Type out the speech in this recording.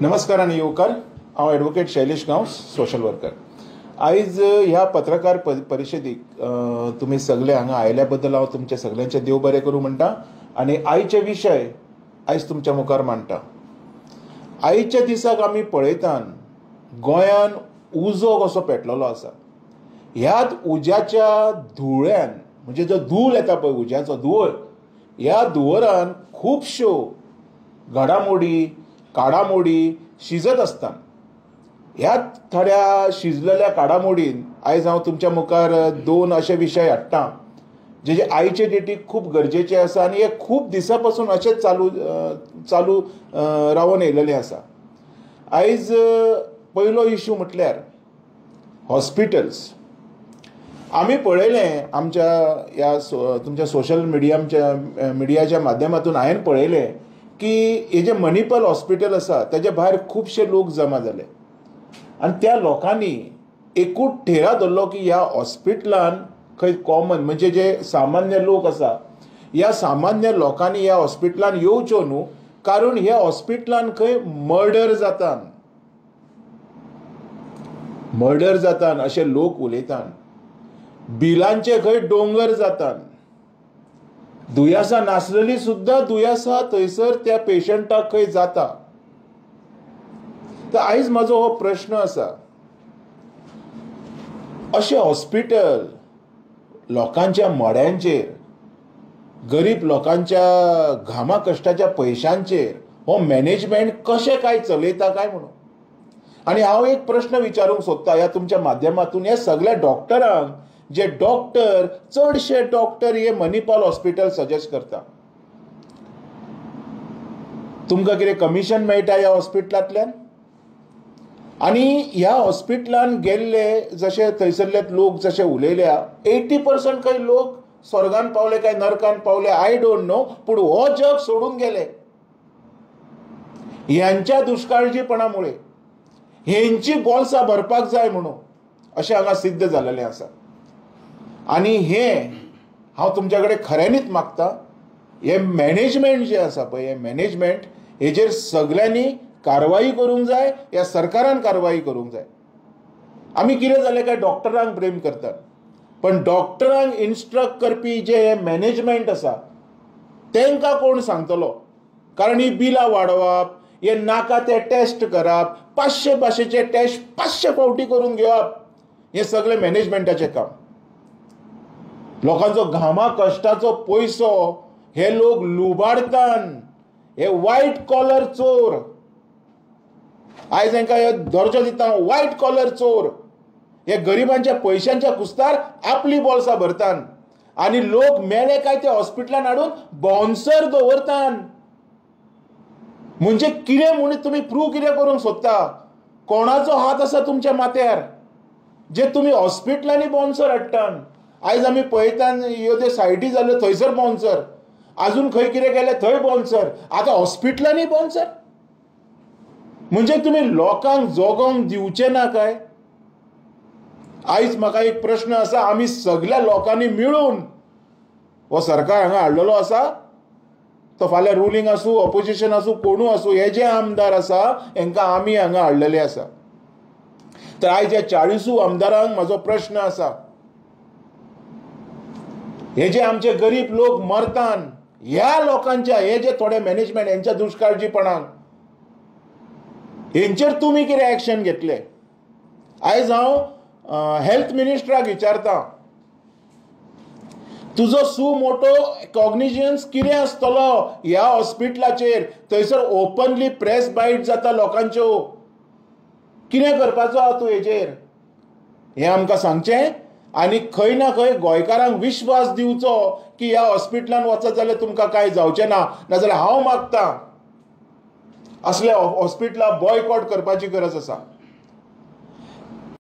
नमस्कार आणि येवकार. हांव एडवोकेट शैलेश गांव, सोशल वर्कर. आयज ह्या पत्रकार परिशदेक तुमी सगळे हांगा आयल्या बद्दल हांव तुमचे सगळ्यांचे देव बरें करूं म्हणटा आनी आयचे विशय आयज तुमच्या मुखार मांडटा. आयच्या दिसाक आमी पळयतात गोंयान उजो कसो पेटलेलो आसा. ह्याच उज्याच्या धुळ्यान, म्हणजे जो धूळ येता पळय उज्याचो धुंवर, ह्या धुंवरान खुबश्यो घडामोडी काडामोडी शिजत असतात. ह्या थोड्या शिजलेल्या काडामोडीन आयज हांव तुमच्या मुखार दोन अशे विशय हाडटा जे आयचे डेटीक खूब गरजेचे आसा आनी हे खूब दिसां पासून अशेंच चालू रावन येयलेले आसा. आयज पयलो इश्यू म्हटल्यार हॉस्पिटल्स. आमी पळयलें आमच्या ह्या तुमच्या सोशल मिडियाच्या माध्यमातून हांवें पळयलें की हे जे मणिपाल हॉस्पिटल आसा ताचे भायर खुबशे लोक जमा जाले आनी त्या लोकांनी एकूच ठेरा धरलो की ह्या हॉस्पिटलान खंय कॉमन, म्हणजे जे सामान्य लोक आसा, ह्या सामान्य लोकांनी ह्या हॉस्पिटलान येवच्यो न्हू, कारण ह्या हॉस्पिटलान खंय मर्डर जातात अशे लोक उलयतात. बिलांचे खंय दोंगर जातात. दुयेंसां नासलेली सुद्धा दुयेंसां थंयसर त्या पेशंटाक खंय जाता. तर आयज म्हाजो हो प्रश्न आसा, अशें हॉस्पिटल लोकांच्या मोड्यांचेर, गरीब लोकांच्या घामा कश्टाच्या पयशांचेर हो मॅनेजमेंट कशें काय चलयता काय म्हणून. आनी हांव एक प्रश्न विचारूंक सोदता ह्या तुमच्या माध्यमातून ह्या सगळ्या डॉक्टरांक, जे डॉक्टर चडशे डॉक्टर हे मणिपाल हॉस्पिटल सजेस्ट करता. तुमकां कितें कमिशन मेळटा ह्या हॉस्पिटलांतल्यान? आनी ह्या हॉस्पिटलान गेल्ले जशे थंयसरले लोक जशे उलयल्या, 80% खंय लोक स्वर्गान पावले काय नरकान पावले आय डोंट नो, पूण हो जग सोडून गेले ह्यांच्या दुश्काळजीपणामुळे. हेंची बोल्सां भरपाक जाय म्हणून अशें हांगा सिद्ध जाल्लेलें आसा. आनी हें हांव तुमच्या कडेन खऱ्यांनीच मागता, हे मॅनेजमेंट जे आसा पळय, हे मॅनेजमेंट हेजेर सगळ्यांनी कारवाई करूंक जाय, ह्या सरकारान कारवाई करूंक जाय. आमी कितें जालें काय डॉक्टरांक ब्लेम करतात, पण डॉक्टरांक इन्स्ट्रक्ट करपी जे हे मॅनेजमेंट आसा तांकां कोण सांगतलो? कारण ही बिलां वाडोवप, हे नाका ते टेस्ट करप, 500 भाशेचे टेस्ट 500 फावटी करून घेवप, हे सगळे मॅनेजमेंटाचें काम. लोकांचो घामा कश्टाचो पयसो हे लोक लुबाडतात. हे व्हाईट कॉलर चोर, आयज हांकां हे दर्जो दिता, व्हाईट कॉलर चोर. हे गरिबांच्या पयशांच्या कुस्तार आपली बोल्सां भरतात आनी लोक मेले काय ते हॉस्पिटलान हाडून बाउन्सर दवरतात. म्हणजे कितें म्हणून तुमी प्रूव्ह कितें करूंक सोदता? कोणाचो हात आसा तुमच्या माथ्यार जे तुमी हॉस्पिटलांनी बाउन्सर हाडटात? आयज आमी पळयतात ह्यो ज्यो सायटी जाल्यो थंयसर बाउन्सर, अजून खंय कितें केलें थंय बाउन्सर, आतां हॉस्पिटलांनी बाउन्सर. म्हणजे तुमी लोकांक जगोंक दिवचे ना काय? आयज म्हाका एक प्रश्न आसा, आमी सगळ्या लोकांनी मिळून हो सरकार हांगा हाडलेलो आसा, तो फाल्यां रुलींग आसूं ऑपोजिशन आसूं कोणूय आसूं, हे जे आमदार आसा हांकां आमी हांगा हाडलेले आसा. तर आयज ह्या 40 आमदारांक म्हाजो प्रश्न आसा, हे जे आमचे गरीब लोक मरतात, ह्या लोकांच्या, हे जे थोडे मॅनेजमेंट यांच्या दुश्काळजीपणाक, हेंचेर तुमी कितें एक्शन घेतले? आयज हांव हेल्थ मिनिस्टराक विचारता, तुजो सुमोटो कॉग्निजन्स कितें आसतलो ह्या हॉस्पिटलाचेर? थंयसर ओपनली प्रेस बायट जाता लोकांच्यो. कितें करपाचो आहा तूं हेजेर? हें आमकां सांगचें. आनी खंय ना खंय गोंयकारांक विश्वास दिवचो की ह्या हॉस्पिटलान वचत जाल्यार तुमकां कांय जावचें ना. नाजाल्यार हांव मागतां असल्या हॉस्पिटलां बॉयकॉट करपाची गरज आसा.